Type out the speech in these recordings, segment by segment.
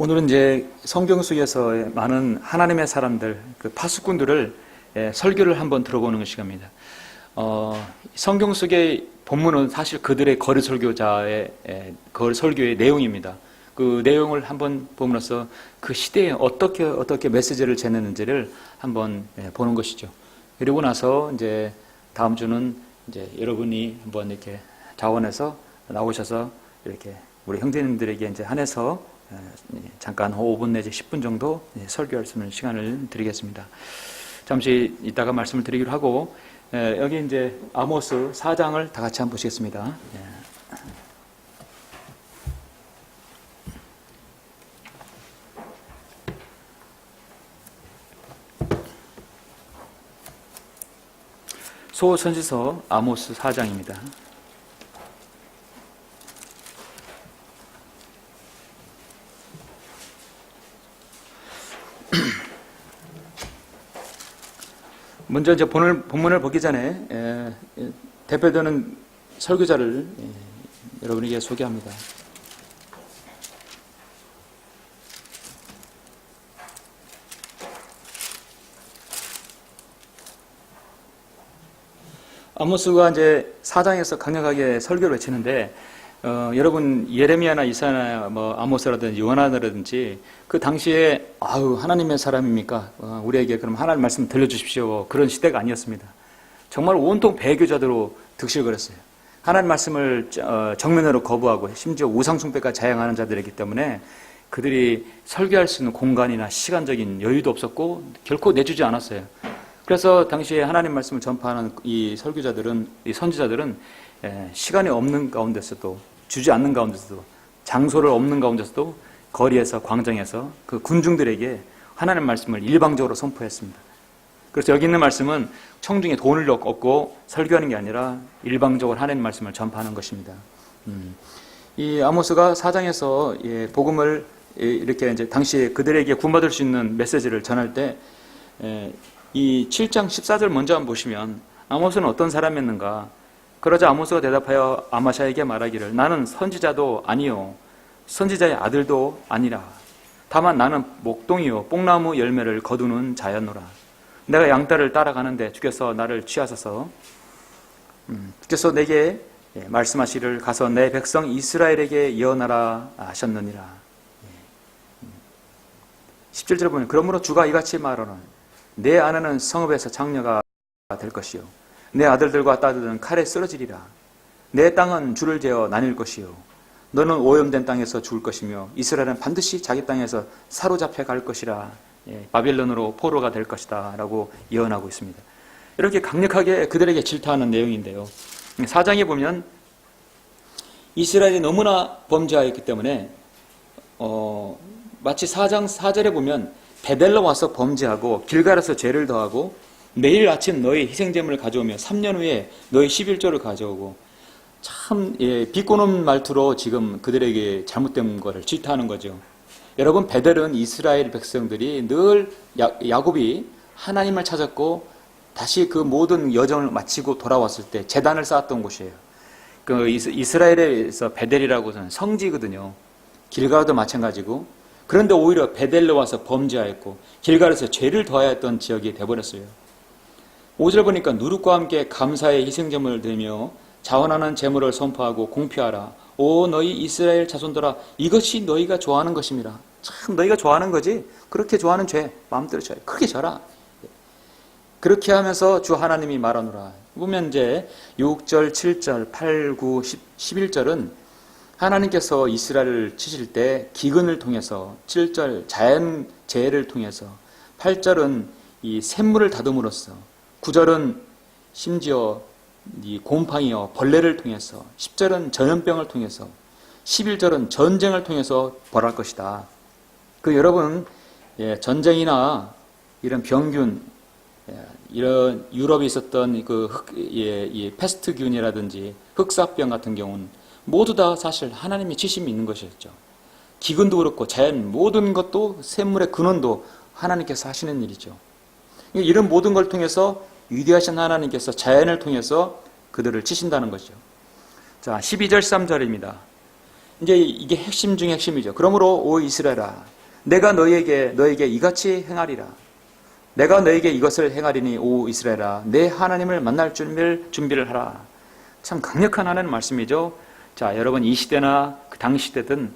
오늘은 이제 성경 속에서 많은 하나님의 사람들, 그 파수꾼들을 설교를 한번 들어보는 시간입니다. 성경 속의 본문은 사실 그들의 거리 설교자의 거리 설교의 내용입니다. 그 내용을 한번 보면서 그 시대에 어떻게 메시지를 전했는지를 한번 보는 것이죠. 그리고 나서 이제 다음 주는 이제 여러분이 한번 이렇게 자원해서 나오셔서 이렇게 우리 형제님들에게 이제 한해서 잠깐 5분 내지 10분 정도 설교할 수 있는 시간을 드리겠습니다. 잠시 이따가 말씀을 드리기로 하고, 여기 이제 아모스 4장을 다 같이 한번 보시겠습니다. 소선지서 아모스 4장입니다. 먼저 이제 본문을 보기 전에 대표되는 설교자를 여러분에게 소개합니다. 아모스가 이제 4장에서 강력하게 설교를 외치는데, 여러분 예레미야나 이사야나 아모스라든지 요나라든지 그 당시에 하나님의 사람입니까? 우리에게 그럼 하나님 말씀 들려주십시오. 그런 시대가 아니었습니다. 정말 온통 배교자들로 득실거렸어요. 하나님 말씀을 정면으로 거부하고 심지어 우상숭배까지 자행하는 자들이기 때문에 그들이 설교할 수 있는 공간이나 시간적인 여유도 없었고 결코 내주지 않았어요. 그래서 당시에 하나님 말씀을 전파하는 이 설교자들은, 이 선지자들은 시간이 없는 가운데서도, 주지 않는 가운데서도, 장소를 없는 가운데서도 거리에서, 광장에서 그 군중들에게 하나님 말씀을 일방적으로 선포했습니다. 그래서 여기 있는 말씀은 청중에 돈을 얻고 설교하는 게 아니라 일방적으로 하나님 말씀을 전파하는 것입니다. 이 아모스가 4장에서 복음을 이렇게 이제 당시에 그들에게 구원받을 수 있는 메시지를 전할 때, 이 7장 14절 먼저 한번 보시면 아모스는 어떤 사람이었는가? 그러자 아모스가 대답하여 아마샤에게 말하기를, 나는 선지자도 아니요 선지자의 아들도 아니라 다만 나는 목동이요 뽕나무 열매를 거두는 자였노라. 내가 양떼를 따라가는데 주께서 나를 취하소서 주께서 내게 말씀하시기를 가서 내 백성 이스라엘에게 예언하라 하셨느니라. 17절에 보면 그러므로 주가 이같이 말하노니 내 아내는 성읍에서 장녀가 될 것이요 내 아들들과 딸들은 칼에 쓰러지리라. 내 땅은 줄을 재어 나뉠 것이요 너는 오염된 땅에서 죽을 것이며 이스라엘은 반드시 자기 땅에서 사로잡혀 갈 것이라. 바빌론으로 포로가 될 것이다 라고 예언하고 있습니다. 이렇게 강력하게 그들에게 질타하는 내용인데요, 4장에 보면 이스라엘이 너무나 범죄하였기 때문에 마치 4장 4절에 보면 베델로 와서 범죄하고 길갈에서 죄를 더하고 매일 아침 너희 희생제물을 가져오며 3년 후에 너희 11조를 가져오고, 참 비꼬는 말투로 지금 그들에게 잘못된 것을 질타하는 거죠. 여러분, 베델은 이스라엘 백성들이 늘 야곱이 하나님을 찾았고 다시 그 모든 여정을 마치고 돌아왔을 때 제단을 쌓았던 곳이에요. 그 이스라엘에서 베델이라고 하는 성지거든요. 길갈도 마찬가지고. 그런데 오히려 베델로 와서 범죄하였고 길갈에서 죄를 더하였던 지역이 되어버렸어요. 5절 보니까 누룩과 함께 감사의 희생제물을 드리며 자원하는 제물을 선포하고 공표하라. 오 너희 이스라엘 자손들아, 이것이 너희가 좋아하는 것입니다. 참 너희가 좋아하는 거지. 그렇게 좋아하는 죄 마음대로 져라. 크게 져라. 그렇게 하면서 주 하나님이 말하노라. 보면 이제 6절, 7절, 8, 9, 11절은 하나님께서 이스라엘을 치실 때 기근을 통해서, 7절 자연재해를 통해서, 8절은 이 샘물을 다듬으로써, 9절은 심지어 이 곰팡이와 벌레를 통해서, 10절은 전염병을 통해서, 11절은 전쟁을 통해서 벌할 것이다. 그 여러분, 전쟁이나 이런 병균, 이런 유럽에 있었던 그 패스트균이라든지 흑사병 같은 경우는 모두 다 사실 하나님의 지심이 있는 것이었죠. 기근도 그렇고 자연 모든 것도 샘물의 근원도 하나님께서 하시는 일이죠. 이런 모든 걸 통해서 위대하신 하나님께서 자연을 통해서 그들을 치신다는 거죠. 자, 12절 13절입니다. 이제 이게 핵심 중에 핵심이죠. 그러므로 오 이스라엘아, 내가 너에게 이같이 행하리라. 내가 너에게 이것을 행하리니 오 이스라엘아, 내 하나님을 만날 준비를 하라. 참 강력한 하나님 말씀이죠. 자, 여러분 이 시대나 그 당시 시대든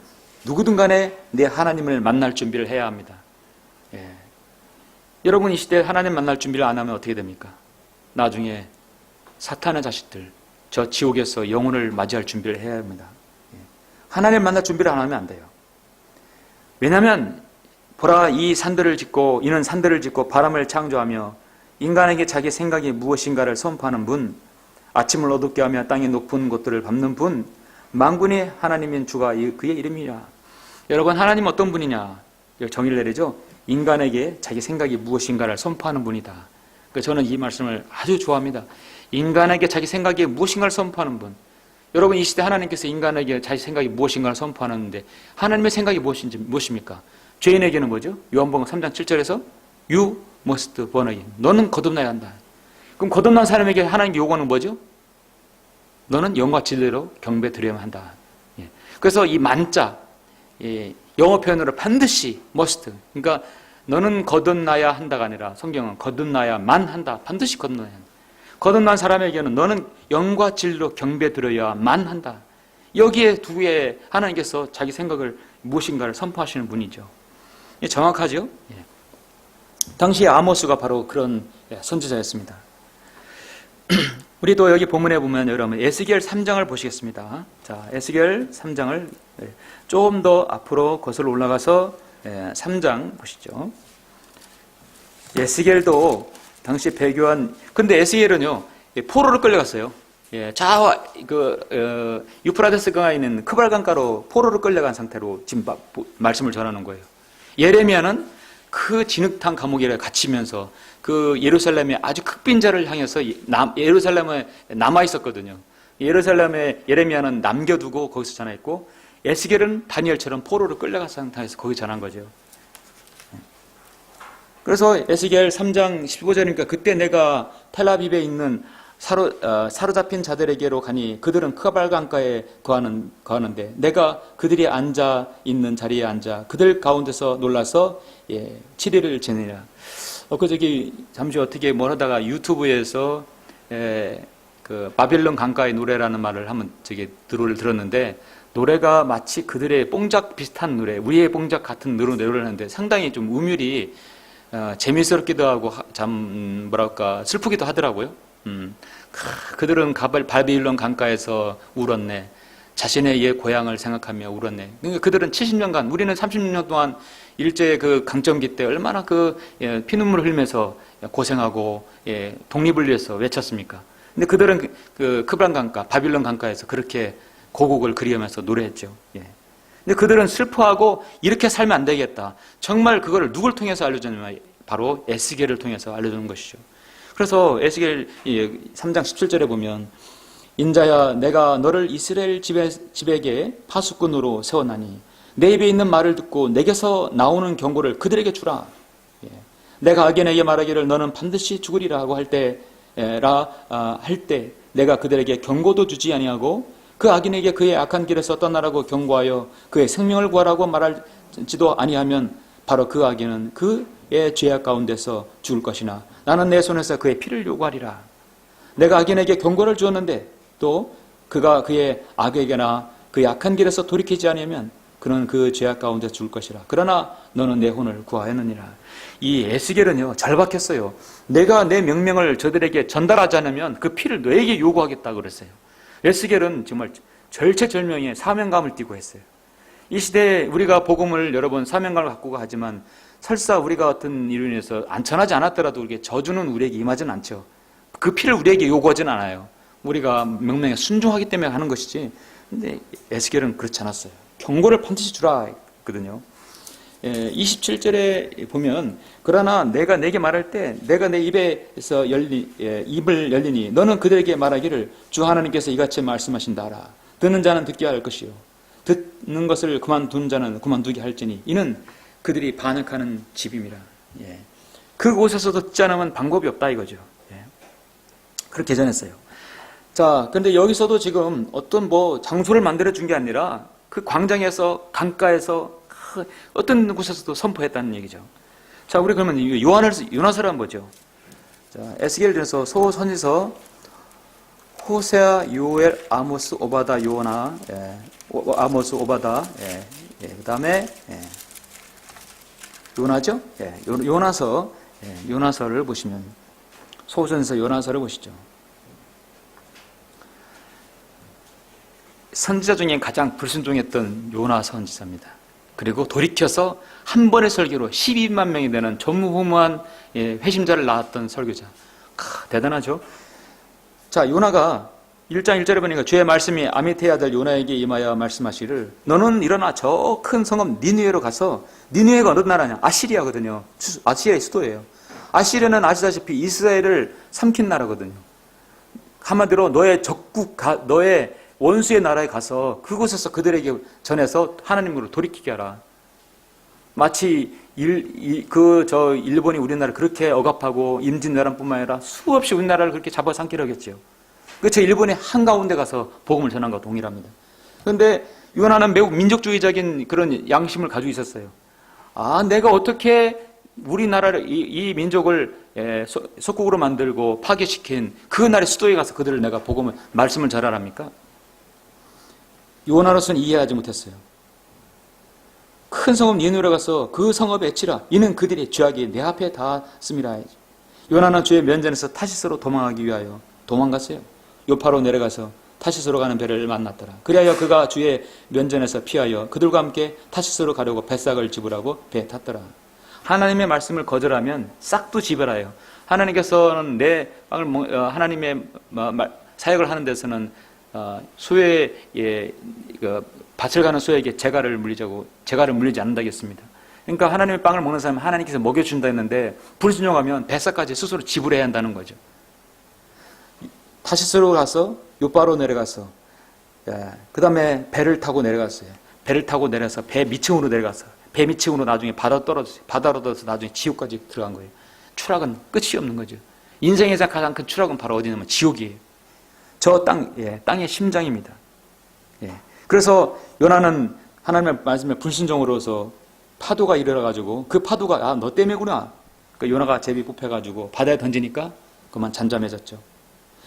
누구든 간에 내 하나님을 만날 준비를 해야 합니다. 예. 여러분 이 시대에 하나님 만날 준비를 안 하면 어떻게 됩니까? 나중에 사탄의 자식들, 저 지옥에서 영혼을 맞이할 준비를 해야 합니다. 예. 하나님 만날 준비를 안 하면 안 돼요. 왜냐하면 보라, 이는 산들을 짓고 바람을 창조하며 인간에게 자기 생각이 무엇인가를 선포하는 분, 아침을 어둡게 하며 땅의 높은 곳들을 밟는 분, 만군의 하나님인 주가 그의 이름이라. 여러분, 하나님 어떤 분이냐? 정의를 내리죠. 인간에게 자기 생각이 무엇인가를 선포하는 분이다. 그래서 저는 이 말씀을 아주 좋아합니다. 인간에게 자기 생각이 무엇인가를 선포하는 분. 여러분, 이 시대 하나님께서 인간에게 자기 생각이 무엇인가를 선포하는데 하나님의 생각이 무엇입니까? 죄인에게는 뭐죠? 요한복음 3장 7절에서 You must born again. 너는 거듭나야 한다. 그럼 거듭난 사람에게 하나님의 요구는 뭐죠? 너는 영과 진리로 경배 드려야만 한다. 예. 그래서 이 만자, 영어 표현으로 반드시 must. 그러니까 너는 거듭나야 한다가 아니라 성경은 거듭나야만 한다. 반드시 거듭나야 한다. 거듭난 사람에게는 너는 영과 진리로 경배 드려야만 한다. 여기에 두 개의 하나님께서 자기 생각을 무엇인가를 선포하시는 분이죠. 정확하죠? 예. 당시 아모스가 바로 그런 선지자였습니다. 우리도 여기 본문에 보면 여러분 에스겔 3장을 보시겠습니다. 자, 에스겔 3장을 조금 더 앞으로 거슬러 올라가서 3장 보시죠. 에스겔도 당시 배교한, 근데 에스겔은요 포로로 끌려갔어요. 유프라데스 강가에 있는 크발강가로 포로로 끌려간 상태로 지금 말씀을 전하는 거예요. 예레미야는 그 진흙탕 감옥에 갇히면서 그 예루살렘의 아주 극빈자를 향해서 예루살렘에 남아 있었거든요. 예루살렘에 예레미야는 남겨두고 거기서 전했고, 에스겔은 다니엘처럼 포로로 끌려간 상태에서 거기 전한 거죠. 그래서 에스겔 3장 15절이니까 그때 내가 텔아비브에 있는 사로잡힌 자들에게로 가니 그들은 크발강가에 거하는데 내가 그들이 앉아 있는 자리에 앉아 그들 가운데서 놀라서 7일을 지내라. 저기 잠시 어떻게 뭘 하다가 유튜브에서 그 바빌론 강가의 노래라는 말을 한번 들었는데, 노래가 마치 그들의 뽕작 비슷한 노래, 우리의 뽕작 같은 노래를 하는데 상당히 좀 음율이 재미스럽기도 하고 참 슬프기도 하더라고요. 그들은 바빌론 강가에서 울었네. 자신의 옛 고향을 생각하며 울었네. 그러니까 그들은 70년간, 우리는 30년 동안 일제 그 강점기 때 얼마나 피눈물을 흘리면서 고생하고 독립을 위해서 외쳤습니까? 근데 그들은 그 크발 강가, 바빌론 강가에서 그렇게 고국을 그리우면서 노래했죠. 근데 그들은 슬퍼하고 이렇게 살면 안 되겠다. 정말 그거를 누굴 통해서 알려주냐면 바로 에스겔을 통해서 알려주는 것이죠. 그래서 에스겔 3장 17절에 보면 인자야 내가 너를 이스라엘 집에게 파수꾼으로 세웠나니 내 입에 있는 말을 듣고 내게서 나오는 경고를 그들에게 주라. 내가 악인에게 말하기를 너는 반드시 죽으리라 하고 할 때 내가 그들에게 경고도 주지 아니하고 그 악인에게 그의 악한 길에서 떠나라고 경고하여 그의 생명을 구하라고 말할지도 아니하면 바로 그 악인은 그의 죄악 가운데서 죽을 것이나 나는 내 손에서 그의 피를 요구하리라. 내가 악인에게 경고를 주었는데 또 그가 그의 악에게나 그의 악한 길에서 돌이키지 않으면 그는 그 죄악 가운데 죽을 것이라. 그러나 너는 내 혼을 구하였느니라. 이 에스겔은요 잘 박혔어요. 내가 내 명령을 저들에게 전달하지 않으면 그 피를 너에게 요구하겠다고 그랬어요. 에스겔은 정말 절체절명의 사명감을 띠고 했어요. 이 시대에 우리가 복음을 여러분 사명감을 갖고 하지만 설사 우리가 어떤 일로 인해서 안전하지 않았더라도 이렇게 저주는 우리에게 임하지는 않죠. 그 피를 우리에게 요구하지는 않아요. 우리가 명령에 순종하기 때문에 하는 것이지. 근데 에스겔은 그렇지 않았어요. 경고를 반드시 주라 했거든요. 27절에 보면 그러나 내가 내게 말할 때 내가 내 입에서 입을 열리니 너는 그들에게 말하기를 주 하나님께서 이같이 말씀하신다 하라. 듣는 자는 듣게 할 것이요 듣는 것을 그만둔 자는 그만두게 할지니 이는 그들이 반역하는 집임이라. 그곳에서도 듣지 않으면 방법이 없다 이거죠. 그렇게 전했어요. 자, 근데 여기서도 지금 어떤 장소를 만들어 준 게 아니라 그 광장에서, 강가에서, 어떤 곳에서도 선포했다는 얘기죠. 자, 우리 그러면 요나서란 뭐죠? 자, 에스겔전서, 소선지서, 호세아, 요엘, 아모스, 오바다, 요나, 아모스, 오바다, 그 다음에, 요나죠? 요나서, 요나서를 보시면, 소선지서 요나서를 보시죠. 선지자 중에 가장 불순종했던 요나 선지자입니다. 그리고 돌이켜서 한 번의 설교로 12만 명이 되는 전무후무한 회심자를 낳았던 설교자. 대단하죠? 자, 요나가 1장 1절에 보니까 주의 말씀이 아미테의 아들 요나에게 임하여 말씀하시를 너는 일어나 저 큰 성읍 니느웨로 가서, 니느웨가 어느 나라냐? 아시리아거든요. 아시리아의 수도예요. 아시리아는 아시다시피 이스라엘을 삼킨 나라거든요. 한마디로 너의 적국, 너의 원수의 나라에 가서 그곳에서 그들에게 전해서 하나님으로 돌이키게 하라. 마치 일본이 우리나라를 그렇게 억압하고 임진왜란뿐만 아니라 수없이 우리나라를 그렇게 잡아삼키려 했죠. 저 일본의 한가운데 가서 복음을 전한 것과 동일합니다. 그런데 요나는 매우 민족주의적인 그런 양심을 가지고 있었어요. 내가 어떻게 우리나라를, 이 민족을 속국으로 만들고 파괴시킨 그 나라의 수도에 가서 그들을 내가 말씀을 전하랍니까? 요나로서는 이해하지 못했어요. 큰 성읍 니느웨로 가서 그 성읍에 치라. 이는 그들의 죄악이 내 앞에 닿았음이라. 요나는 주의 면전에서 타시스로 도망하기 위하여 도망갔어요. 요파로 내려가서 타시스로 가는 배를 만났더라. 그리하여 그가 주의 면전에서 피하여 그들과 함께 타시스로 가려고 뱃삭을 집으라고 배에 탔더라. 하나님의 말씀을 거절하면 싹도 지배라요. 하나님께서는 하나님의 사역을 하는 데서는 밭을 가는 소에게 재갈을 물리지 않는다겠습니다. 그러니까 하나님의 빵을 먹는 사람은 하나님께서 먹여준다 했는데 불순종하면 뱃삭까지 스스로 지불해야 한다는 거죠. 타시스로 가서 요바로 내려가서, 그 다음에 배를 타고 내려갔어요. 배를 타고 내려서 배 밑층으로 내려가서 배 밑층으로 나중에 바다로 떨어져서 나중에 지옥까지 들어간 거예요. 추락은 끝이 없는 거죠. 인생에서 가장 큰 추락은 바로 어디냐면 지옥이에요. 저 땅의 심장입니다. 그래서 요나는 하나님의 말씀에 불순종으로서 파도가 일어나가지고 그 파도가 너 때문이구나. 그러니까 요나가 제비 뽑혀가지고 바다에 던지니까 그만 잠잠해졌죠.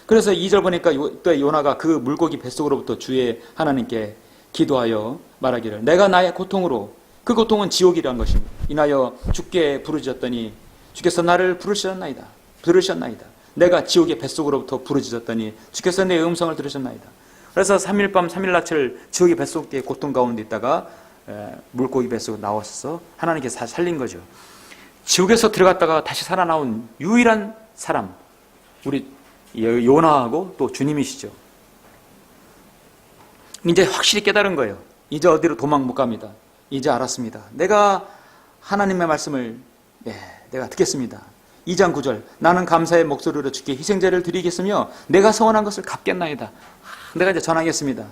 그래서 2절 보니까 또 요나가 그 물고기 뱃속으로부터 주의 하나님께 기도하여 말하기를 내가 나의 고통으로, 그 고통은 지옥이라는 것입니다. 인하여 주께 부르짖었더니 주께서 나를 부르셨나이다. 내가 지옥의 뱃속으로부터 부르짖었더니 주께서 내 음성을 들으셨나이다. 그래서 3일 밤 3일 낮을 지옥의 뱃속의 고통 가운데 있다가 물고기 뱃속으로 나와서 하나님께서 살린 거죠. 지옥에서 들어갔다가 다시 살아나온 유일한 사람, 우리 요나하고 또 주님이시죠. 이제 확실히 깨달은 거예요. 이제 어디로 도망 못 갑니다. 이제 알았습니다. 내가 하나님의 말씀을 내가 듣겠습니다. 2장 9절 나는 감사의 목소리로 주께 희생제를 드리겠으며 내가 서원한 것을 갚겠나이다. 내가 이제 전하겠습니다.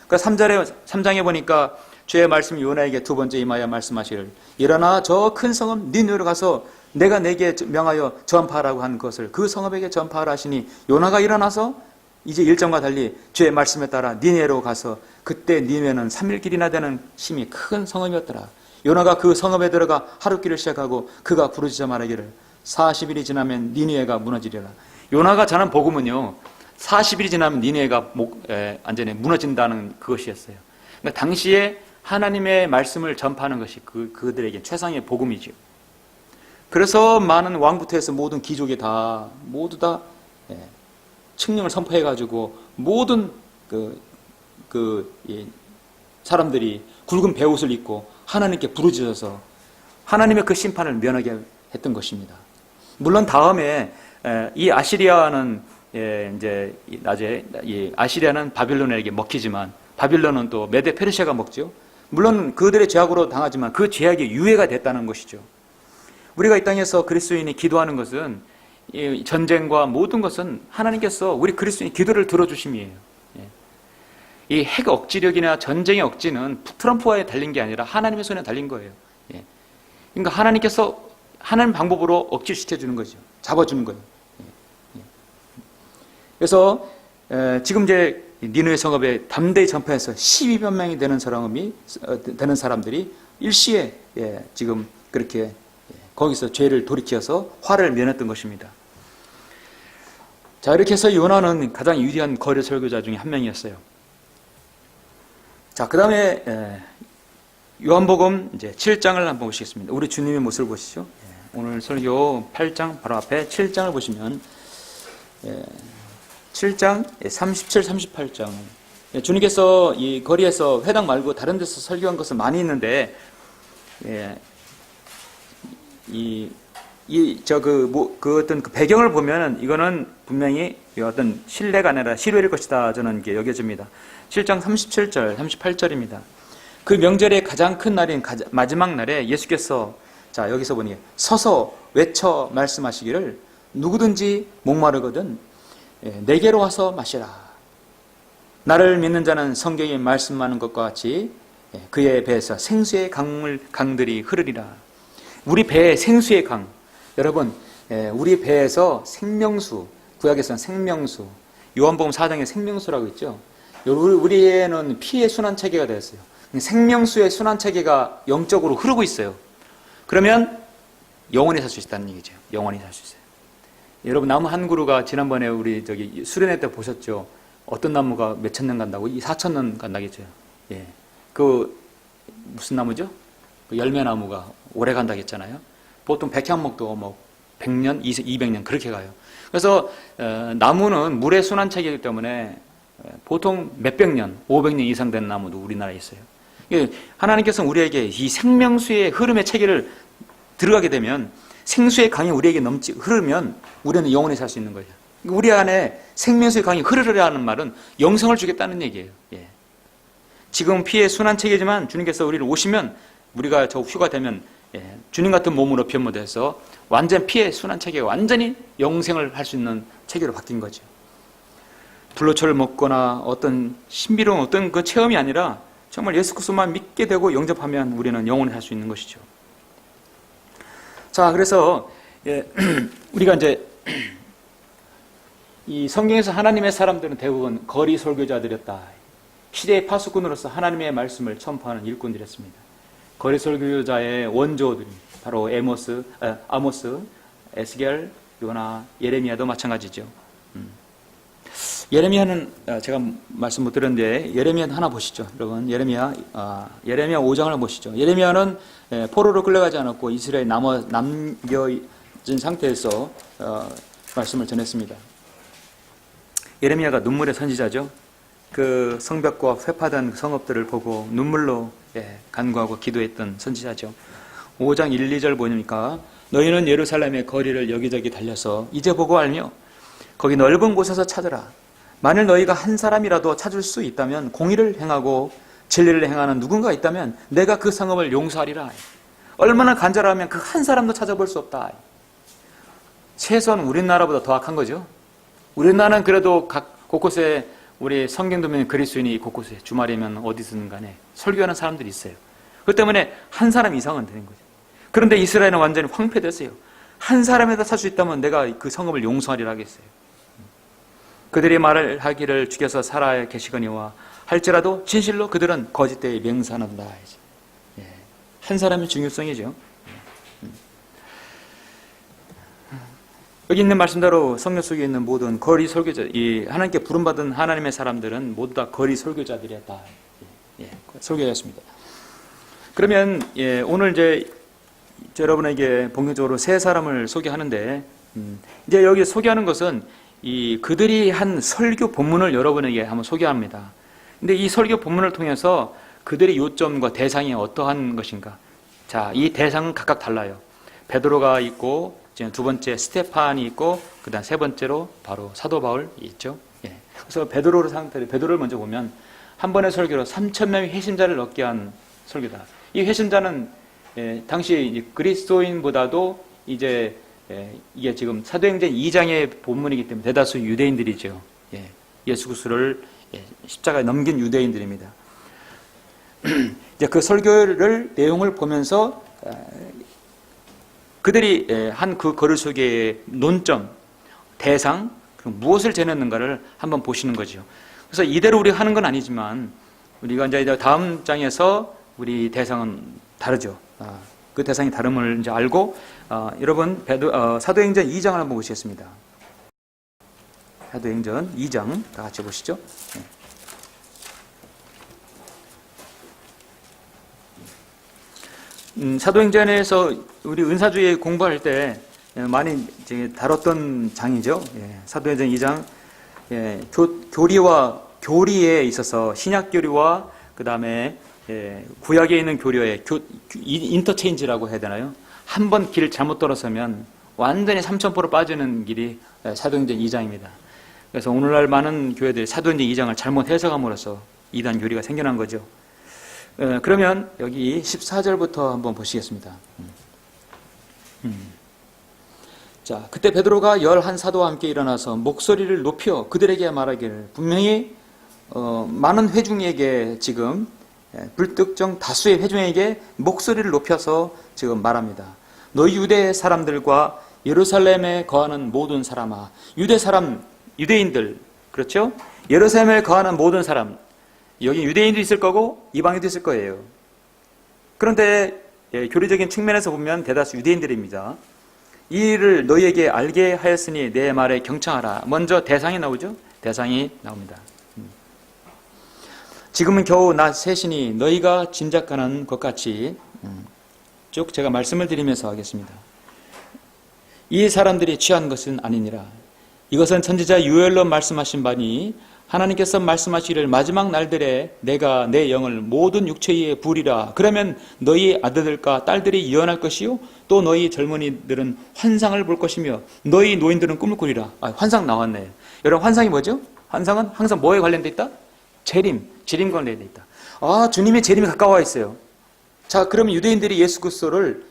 그러니까 3장에 보니까 주의 말씀이 요나에게 두 번째 임하여 말씀하시를 일어나 저 큰 성읍 니느웨로 가서 내가 내게 명하여 전파하라고 한 것을 그 성읍에게 전파하라 하시니 요나가 일어나서 이제 1장과 달리 주의 말씀에 따라 니느웨로 가서 그때 니느웨는 3일 길이나 되는 심히 큰 성읍이었더라. 요나가 그 성읍에 들어가 하룻길을 시작하고 그가 부르짖어 말하기를 40일이 지나면 니느웨가 무너지리라. 요나가 전한 복음은요 40일이 지나면 니느웨가 완전히 무너진다는 그것이었어요. 그러니까 당시에 하나님의 말씀을 전파하는 것이 그들에게 최상의 복음이죠. 그래서 많은 왕부터 해서 모든 귀족이 모두 다 칙령을 선포해가지고 모든 사람들이 굵은 베옷을 입고 하나님께 부르짖어서 하나님의 그 심판을 면하게 했던 것입니다. 물론 다음에 이 아시리아는 이제 아시리아는 바빌론에게 먹히지만 바빌론은 또 메데 페르시아가 먹죠. 물론 그들의 죄악으로 당하지만 그 죄악이 유예가 됐다는 것이죠. 우리가 이 땅에서 그리스도인이 기도하는 것은 이 전쟁과 모든 것은 하나님께서 우리 그리스도인 기도를 들어주심이에요. 이 핵 억지력이나 전쟁의 억지는 트럼프와에 달린 게 아니라 하나님의 손에 달린 거예요. 그러니까 하나님께서 하나님 방법으로 억지시켜주는 거죠. 잡아주는 거예요. 그래서 지금 이제 니느웨 성읍에 담대히 전파해서 12만 명이 되는 사람들이 일시에 지금 그렇게 거기서 죄를 돌이켜서 화를 면했던 것입니다. 자, 이렇게 해서 요나는 가장 위대한 거리 설교자 중에 한 명이었어요. 자, 그 다음에 요한복음 이제 7장을 한번 보시겠습니다. 우리 주님의 모습을 보시죠. 오늘 설교 8장 바로 앞에 7장을 보시면 7장 37, 38장 주님께서 이 거리에서 회당 말고 다른 데서 설교한 것은 많이 있는데 그 어떤 그 배경을 보면은 이거는 분명히 어떤 신뢰가 아니라 실외일 것이다 저는 이게 여겨집니다. 7장 37절, 38절입니다. 그 명절의 가장 큰 날인 마지막 날에 예수께서 자 여기서 보니 서서 외쳐 말씀하시기를 누구든지 목마르거든 내게로 와서 마시라. 나를 믿는 자는 성경에 말씀하는 것과 같이 그의 배에서 생수의 강들이 흐르리라. 우리 배에 생수의 강. 여러분 우리 배에서 생명수, 구약에서는 생명수, 요한복음 4장에 생명수라고 있죠. 우리에는 피의 순환체계가 되었어요. 생명수의 순환체계가 영적으로 흐르고 있어요. 그러면 영원히 살 수 있다는 얘기죠. 영원히 살 수 있어요. 여러분 나무 한 그루가 지난번에 우리 수련회 때 보셨죠? 어떤 나무가 몇천 년 간다고? 4,000년 간다겠죠. 예. 그 무슨 나무죠? 그 열매나무가 오래 간다고 했잖아요. 보통 백향목도 뭐 100년, 200년 그렇게 가요. 그래서 나무는 물의 순환체계이기 때문에 보통 몇백 년, 500년 이상 된 나무도 우리나라에 있어요. 하나님께서는 우리에게 이 생명수의 흐름의 체계를 들어가게 되면 생수의 강이 우리에게 흐르면 우리는 영원히 살 수 있는 거예요. 우리 안에 생명수의 강이 흐르려는 말은 영생을 주겠다는 얘기예요. 예. 지금 피의 순환체계지만 주님께서 우리를 오시면 우리가 저 휴가 되면 주님 같은 몸으로 변모돼서 완전 피의 순환체계가 완전히 영생을 할 수 있는 체계로 바뀐 거죠. 불로초를 먹거나 어떤 신비로운 어떤 그 체험이 아니라 정말 예수 그리스도만 믿게 되고 영접하면 우리는 영원히 살 수 있는 것이죠. 자, 그래서 우리가 이제 이 성경에서 하나님의 사람들은 대부분 거리 설교자들이었다. 시대의 파수꾼으로서 하나님의 말씀을 첨파하는 일꾼들이었습니다. 거리 설교자의 원조들이 바로 아모스, 에스겔, 요나, 예레미야도 마찬가지죠. 예레미야는 제가 말씀 못 드렸는데 예레미야 하나 보시죠. 여러분 예레미야 5장을 보시죠. 예레미야는 포로로 끌려가지 않았고 이스라엘에 남겨진 상태에서 말씀을 전했습니다. 예레미야가 눈물의 선지자죠. 그 성벽과 회파된 성읍들을 보고 눈물로 간구하고 기도했던 선지자죠. 5장 1, 2절 보니까 너희는 예루살렘의 거리를 여기저기 달려서 이제 보고 알며 거기 넓은 곳에서 찾으라. 만일 너희가 한 사람이라도 찾을 수 있다면 공의를 행하고 진리를 행하는 누군가 있다면 내가 그 성읍을 용서하리라. 얼마나 간절하면 그 한 사람도 찾아볼 수 없다. 최소한 우리나라보다 더 악한 거죠. 우리나라는 그래도 각 곳곳에 우리 성경도면 그리스도인이 곳곳에 주말이면 어디서든 간에 설교하는 사람들이 있어요. 그것 때문에 한 사람 이상은 되는 거죠. 그런데 이스라엘은 완전히 황폐됐어요. 한 사람에다 살 수 있다면 내가 그 성읍을 용서하리라 하겠어요. 그들이 말을 하기를 죽여서 살아 계시거니와 할지라도 진실로 그들은 거짓되이 맹세한다. 한 사람의 중요성이죠. 여기 있는 말씀대로 성경 속에 있는 모든 거리 설교자, 이 하나님께 부름받은 하나님의 사람들은 모두 다 거리 설교자들이었다. 설교자였습니다. 그러면 오늘 이제 여러분에게 본격적으로 세 사람을 소개하는데 이제 여기 소개하는 것은 그들이 한 설교 본문을 여러분에게 한번 소개합니다. 근데 이 설교 본문을 통해서 그들의 요점과 대상이 어떠한 것인가? 자, 이 대상은 각각 달라요. 베드로가 있고, 두 번째 스테판이 있고, 그다음 세 번째로 바로 사도 바울이 있죠. 그래서 베드로를 먼저 보면 한 번의 설교로 3,000명의 회심자를 얻게 한 설교다. 이 회심자는 당시 그리스도인보다도 이제 이게 지금 사도행전 2장의 본문이기 때문에 대다수 유대인들이죠. 예수 그리스도를 십자가에 넘긴 유대인들입니다. 이제 그 설교를 내용을 보면서 그들이 한 그 거리 속의 논점, 대상, 무엇을 전했는가를 한번 보시는 거죠. 그래서 이대로 우리가 하는 건 아니지만 우리가 이제 다음 장에서 우리 대상은 다르죠. 그 대상이 다름을 이제 알고 여러분 사도행전 2장을 한번 보시겠습니다. 사도행전 2장 다 같이 보시죠. 사도행전에서 우리 은사주의 공부할 때 많이 이제 다뤘던 장이죠. 사도행전 2장 교리에 있어서 신약 교리와 그 다음에 구약에 있는 교리의 인터체인지라고 해야 되나요? 한 번 길 잘못 돌아서면 완전히 삼천포로 빠지는 길이 사도행전 2장입니다. 그래서 오늘날 많은 교회들이 사도행전 2장을 잘못 해석함으로써 이단 교리가 생겨난 거죠. 그러면 여기 14절부터 한번 보시겠습니다. 자, 그때 베드로가 11사도와 함께 일어나서 목소리를 높여 그들에게 말하기를 분명히 많은 회중에게 지금 불특정 다수의 회중에게 목소리를 높여서 지금 말합니다. 너희 유대 사람들과 예루살렘에 거하는 모든 사람아, 유대인들, 그렇죠? 예루살렘에 거하는 모든 사람, 여기 유대인도 있을 거고 이방인도 있을 거예요. 그런데 교리적인 측면에서 보면 대다수 유대인들입니다. 이 일을 너희에게 알게 하였으니 내 말에 경청하라. 먼저 대상이 나오죠? 대상이 나옵니다. 지금은 겨우 낮 셋이니 너희가 짐작하는 것 같이 쭉 제가 말씀을 드리면서 하겠습니다. 이 사람들이 취한 것은 아니니라. 이것은 선지자 요엘로 말씀하신 바니 하나님께서 말씀하시기를 마지막 날들에 내가 내 영을 모든 육체 위에 부으리라. 그러면 너희 아들들과 딸들이 예언할 것이요 또 너희 젊은이들은 환상을 볼 것이며 너희 노인들은 꿈을 꾸리라. 환상 나왔네. 여러분 환상이 뭐죠? 환상은 항상 뭐에 관련돼 있다? 재림 관련돼 있다. 주님의 재림이 가까워 있어요. 자, 그러면 유대인들이 예수를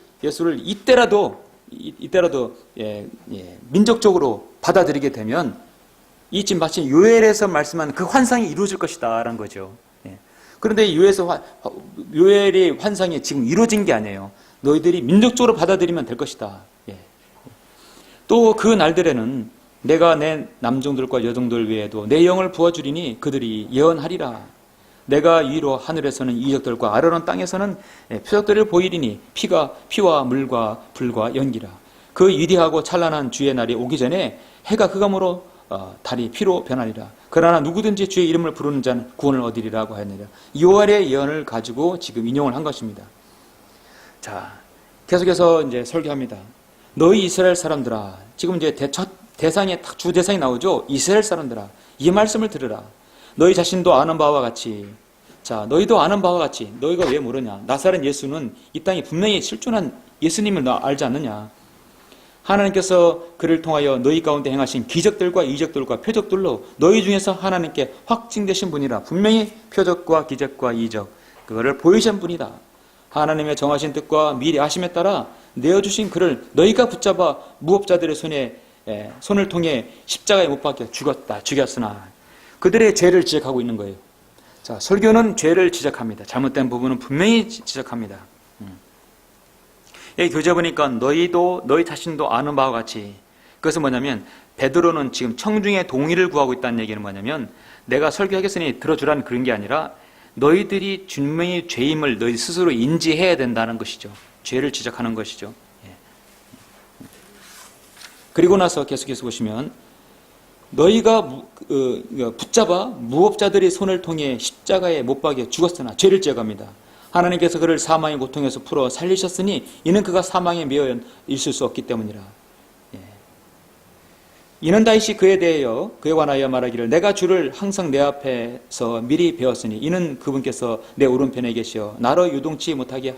이때라도 민족적으로 받아들이게 되면 이 지금 마치 요엘에서 말씀한 그 환상이 이루어질 것이다 라는 거죠. 그런데 요엘의 환상이 지금 이루어진 게 아니에요. 너희들이 민족적으로 받아들이면 될 것이다. 또 그 날들에는 내가 내 남종들과 여종들 외에도 내 영을 부어주리니 그들이 예언하리라. 내가 위로 하늘에서는 이적들과 아래로는 땅에서는 표적들을 보이리니 피와 물과 불과 연기라. 그 위대하고 찬란한 주의 날이 오기 전에 해가 흑암으로 달이 피로 변하리라. 그러나 누구든지 주의 이름을 부르는 자는 구원을 얻으리라고 하였느니라. 요엘의 예언을 가지고 지금 인용을 한 것입니다. 자, 계속해서 이제 설교합니다. 너희 이스라엘 사람들아, 지금 이제 주 대상이 나오죠. 이스라엘 사람들아, 이 말씀을 들으라. 너희 자신도 아는 바와 같이, 자, 너희도 아는 바와 같이, 너희가 왜 모르냐? 나사렛 예수는 이 땅에 분명히 실존한 예수님을 너 알지 않느냐? 하나님께서 그를 통하여 너희 가운데 행하신 기적들과 이적들과 표적들로 너희 중에서 하나님께 확증되신 분이라. 분명히 표적과 기적과 이적, 그거를 보이신 분이다. 하나님의 정하신 뜻과 미리 아심에 따라 내어주신 그를 너희가 붙잡아 무법자들의 손을 통해 십자가에 못 박혀 죽였으나 그들의 죄를 지적하고 있는 거예요. 자, 설교는 죄를 지적합니다. 잘못된 부분은 분명히 지적합니다. 여기 교재 보니까 너희 자신도 아는 바와 같이, 그것은 뭐냐면 베드로는 지금 청중의 동의를 구하고 있다는 얘기는 뭐냐면 내가 설교하겠으니 들어주라는 그런 게 아니라 너희들이 분명히 죄임을 너희 스스로 인지해야 된다는 것이죠. 죄를 지적하는 것이죠. 그리고 나서 계속해서 보시면 너희가 붙잡아 무법자들의 손을 통해 십자가에 못 박여 죽었으나 죄를 지적합니다. 하나님께서 그를 사망의 고통에서 풀어 살리셨으니 이는 그가 사망에 매여 있을 수 없기 때문이라. 이는 다윗이 그에 대하여 그에 관하여 말하기를 내가 주를 항상 내 앞에서 미리 배웠으니 이는 그분께서 내 오른편에 계시어 나로 유동치 못하게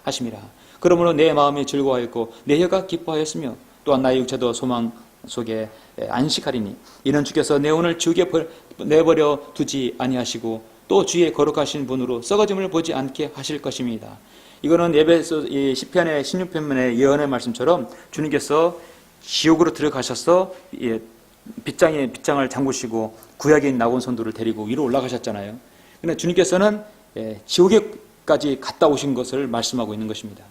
하심이라. 그러므로 내 마음이 즐거워하였고 내 혀가 기뻐하였으며 또한 나의 육체도 소망 속에 안식하리니 이는 주께서 내 오늘 지옥에 내버려 두지 아니하시고 또 주의 거룩하신 분으로 썩어짐을 보지 않게 하실 것입니다. 이거는 에베소 시편의 16편의 예언의 말씀처럼 주님께서 지옥으로 들어가셔서 빗장을 잠그시고 구약인 나곤선도를 데리고 위로 올라가셨잖아요. 그런데 주님께서는 지옥에까지 갔다 오신 것을 말씀하고 있는 것입니다.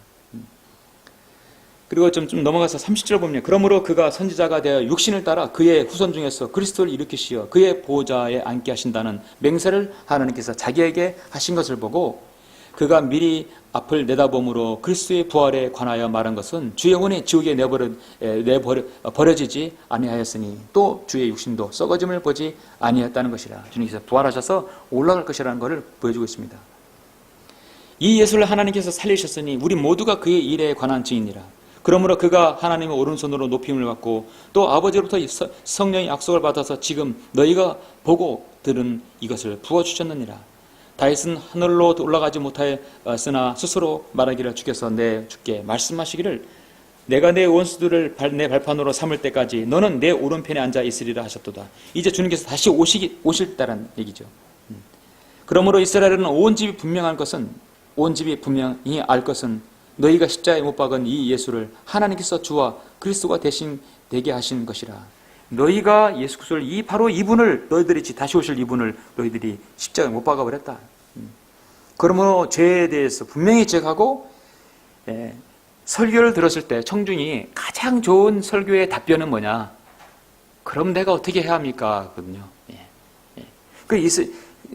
그리고 좀 넘어가서 30절 보면 그러므로 그가 선지자가 되어 육신을 따라 그의 후손 중에서 그리스도를 일으키시어 그의 보좌에 앉게 하신다는 맹세를 하나님께서 자기에게 하신 것을 보고 그가 미리 앞을 내다봄으로 그리스도의 부활에 관하여 말한 것은 주의 영혼이 지옥에 버려지지 아니하였으니 또 주의 육신도 썩어짐을 보지 아니하였다는 것이라. 주님께서 부활하셔서 올라갈 것이라는 것을 보여주고 있습니다. 이 예수를 하나님께서 살리셨으니 우리 모두가 그의 일에 관한 증인이라. 그러므로 그가 하나님의 오른손으로 높임을 받고 또 아버지로부터 성령의 약속을 받아서 지금 너희가 보고 들은 이것을 부어주셨느니라. 다윗은 하늘로 올라가지 못하였으나 스스로 말하기를 주께서 내 주께 말씀하시기를 내가 내 원수들을 내 발판으로 삼을 때까지 너는 내 오른편에 앉아 있으리라 하셨도다. 이제 주님께서 다시 오실다는 얘기죠. 그러므로 이스라엘은 온 집이 분명히 알 것은 너희가 십자가에 못 박은 이 예수를 하나님께서 주와 그리스도가 대신 되게 하신 것이라. 너희가 예수 그리스도를 바로 이분을 너희들이 다시 오실 이분을 너희들이 십자가에 못 박아버렸다. 그러므로 죄에 대해서 분명히 지적하고 설교를 들었을 때 청중이 가장 좋은 설교의 답변은 뭐냐? 그럼 내가 어떻게 해야 합니까? 거든요.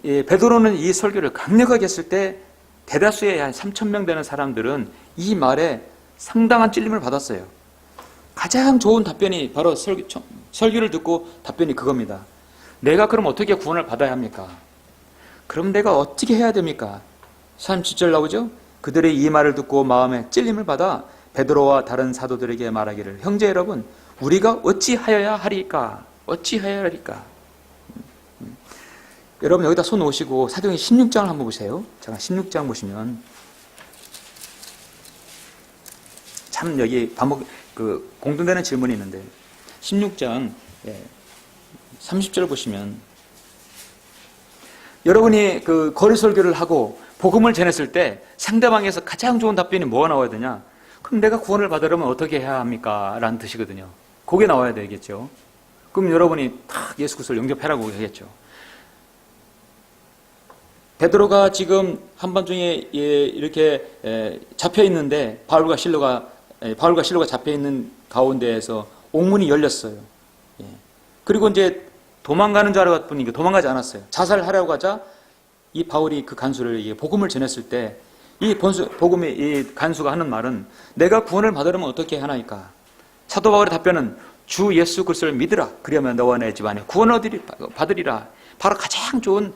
베드로는 이 설교를 강력하게 했을 때 대다수의 한 3,000명 되는 사람들은 이 말에 상당한 찔림을 받았어요. 가장 좋은 답변이 바로 설교를 듣고 답변이 그겁니다. 내가 그럼 어떻게 구원을 받아야 합니까? 그럼 내가 어떻게 해야 됩니까? 37절 나오죠? 그들의 이 말을 듣고 마음에 찔림을 받아 베드로와 다른 사도들에게 말하기를 형제 여러분 우리가 어찌하여야 하리까? 어찌하여야 하리까? 여러분 여기다 손 놓으시고 사도행전 16장을 한번 보세요. 잠깐 16장 보시면 참 여기 공통되는 질문이 있는데 16장 30절 보시면 여러분이 거리 설교를 하고 복음을 전했을 때 상대방에서 가장 좋은 답변이 뭐가 나와야 되냐? 그럼 내가 구원을 받으려면 어떻게 해야 합니까? 라는 뜻이거든요. 그게 나와야 되겠죠. 그럼 여러분이 탁 예수 그리스도를 영접해라고 하겠죠. 베드로가 지금 한밤중에 이렇게 잡혀 있는데 바울과 실로가 잡혀 있는 가운데에서 옥문이 열렸어요. 그리고 이제 도망가는 줄 알았더니 도망가지 않았어요. 자살하려고 하자 이 바울이 그 간수를 복음을 전했을 때 이 복음의 이 간수가 하는 말은 내가 구원을 받으려면 어떻게 하나이까? 사도 바울의 답변은 주 예수 그리스도를 믿으라. 그러면 너와 내 집안에 구원을 받으리라. 바로 가장 좋은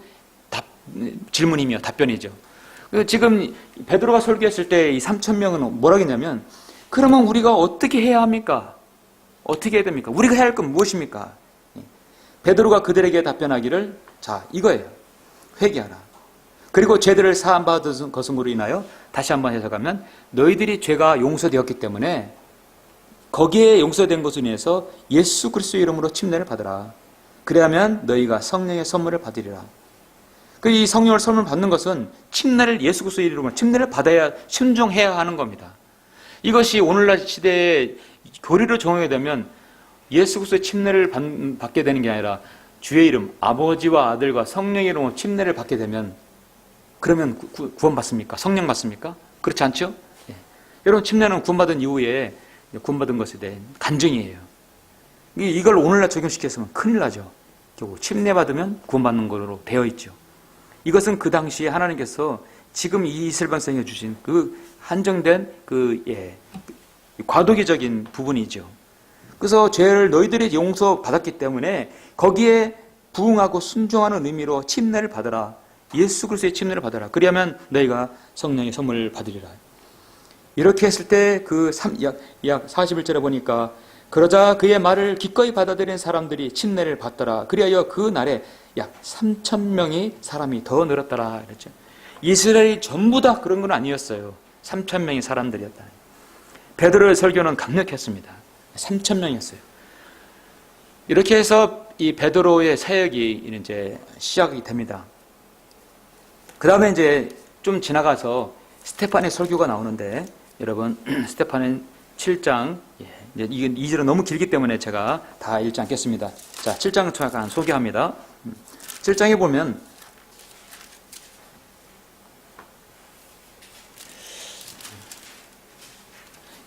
질문이며 답변이죠. 지금 베드로가 설교했을 때 이 3,000명은 뭐라고 했냐면 그러면 우리가 어떻게 해야 합니까? 어떻게 해야 됩니까? 우리가 해야 할 건 무엇입니까? 베드로가 그들에게 답변하기를 자 이거예요. 회개하라. 그리고 죄들을 사함받은 것으로 인하여 다시 한번 해석하면 너희들이 죄가 용서되었기 때문에 거기에 용서된 것으로 인해서 예수 그리스도의 이름으로 침례를 받으라. 그래야면 너희가 성령의 선물을 받으리라. 이 성령을 선물 받는 것은 침례를 예수 그리스도의 이름으로 침례를 받아야 순종해야 하는 겁니다. 이것이 오늘날 시대에 교리로 정하게 되면 예수 그리스도의 침례를 받게 되는 게 아니라 주의 이름, 아버지와 아들과 성령의 이름으로 침례를 받게 되면 그러면 구원받습니까? 성령 받습니까? 그렇지 않죠? 여러분 침례는 구원받은 이후에 구원받은 것에 대한 간증이에요. 이걸 오늘날 적용시켰으면 큰일 나죠. 결국 침례 받으면 구원받는 걸로 되어 있죠. 이것은 그 당시에 하나님께서 지금 이 이슬반성에 주신 한정된 과도기적인 부분이죠. 그래서 죄를 너희들이 용서받았기 때문에 거기에 부응하고 순종하는 의미로 침례를 받으라. 예수 그리스도의 침례를 받으라. 그리하면 너희가 성령의 선물을 받으리라. 이렇게 했을 때 약 41절에 보니까 그러자 그의 말을 기꺼이 받아들인 사람들이 침례를 받더라. 그리하여 그 날에 약 3,000명의 사람이 더 늘었더라. 그랬죠. 이스라엘이 전부 다 그런 건 아니었어요. 3,000명의 사람들이었다. 베드로의 설교는 강력했습니다. 3,000명이었어요. 이렇게 해서 이 베드로의 사역이 이제 시작이 됩니다. 그 다음에 이제 좀 지나가서 스데반의 설교가 나오는데 여러분 스데반은 7장 이게 2절은 너무 길기 때문에 제가 다 읽지 않겠습니다. 자, 7장을 잠깐 소개합니다. 7장에 보면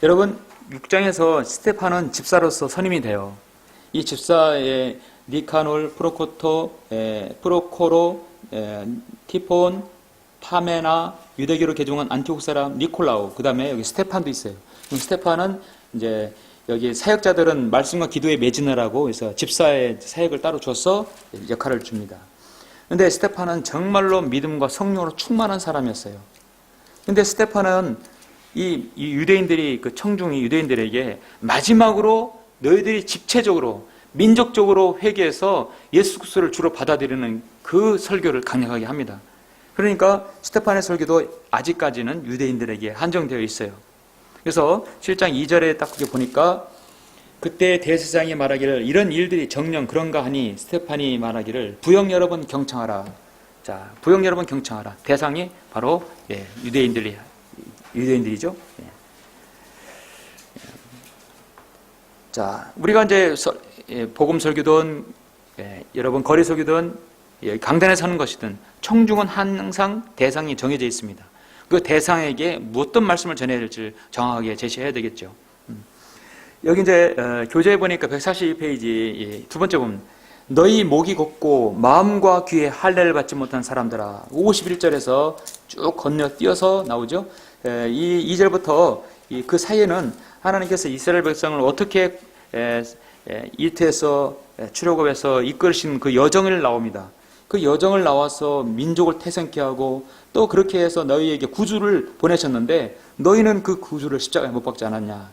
여러분 6장에서 스테판은 집사로서 선임이 돼요. 이 집사의 니카놀, 프로코로, 티폰, 파메나, 유대교로 개종한 안티옥 사람 니콜라우, 그 다음에 여기 스테판도 있어요. 스테판은 이제 여기 사역자들은 말씀과 기도에 매진하라고 해서 집사의 사역을 따로 줘서 역할을 줍니다. 근데 스테판은 정말로 믿음과 성령으로 충만한 사람이었어요. 근데 스테판은 이 유대인들이, 그 청중이 유대인들에게 마지막으로 너희들이 집체적으로 민족적으로 회개해서 예수 그리스도를 주로 받아들이는 그 설교를 강력하게 합니다. 그러니까 스테판의 설교도 아직까지는 유대인들에게 한정되어 있어요. 그래서 7장 2절에 딱 그렇게 보니까 그때 대제사장이 말하기를 이런 일들이 정녕 그런가 하니 스테판이 말하기를 부역 여러분 경청하라. 자, 부역 여러분 경청하라. 대상이 바로 유대인들이죠. 자, 우리가 이제 복음 설교든 여러분 거리 설교든 강단에 서는 것이든 청중은 항상 대상이 정해져 있습니다. 그 대상에게 어떤 말씀을 전해야 될지 정확하게 제시해야 되겠죠. 여기 이제 교재에 보니까 142페이지 두 번째 보면 너희 목이 곱고 마음과 귀에 할례를 받지 못한 사람들아. 51절에서 쭉 건너뛰어서 나오죠. 이 2절부터 그 사이에는 하나님께서 이스라엘 백성을 어떻게 이태에서 출애굽에서 이끌으신 그 여정을 나옵니다. 그 여정을 나와서 민족을 태생케 하고 또 그렇게 해서 너희에게 구주를 보내셨는데 너희는 그 구주를 십자가에 못 박지 않았냐.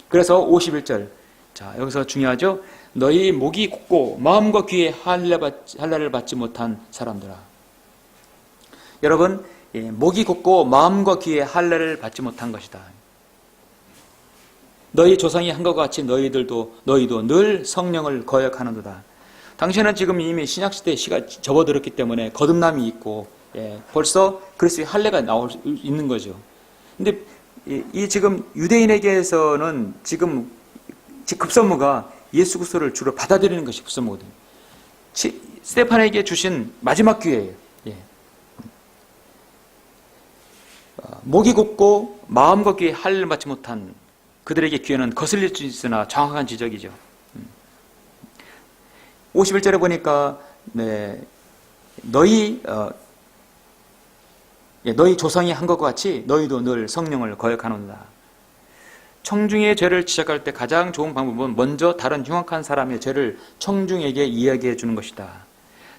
그래서 51절, 자 여기서 중요하죠. 너희 목이 곱고 마음과 귀에 할례를 받지 못한 사람들아. 여러분, 목이 곱고 마음과 귀에 할례를 받지 못한 것이다. 너희 조상이 한 것 같이 너희도 늘 성령을 거역하는도다. 당신은 지금 이미 신약시대에 시가 접어들었기 때문에 거듭남이 있고 벌써 그리스도의 할례가 나올 수 있는 거죠. 근데 이 지금 유대인에게서는 지금 급선무가 예수 그리스도를 주로 받아들이는 것이 급선무거든요. 스테판에게 주신 마지막 기회예요. 목이 곱고 마음과 귀에 할례를 받지 못한 그들에게 기회는 거슬릴 수 있으나 정확한 지적이죠. 51절에 보니까 너희 조상이 한 것과 같이 너희도 늘 성령을 거역하는다. 청중의 죄를 지적할 때 가장 좋은 방법은 먼저 다른 흉악한 사람의 죄를 청중에게 이야기해 주는 것이다.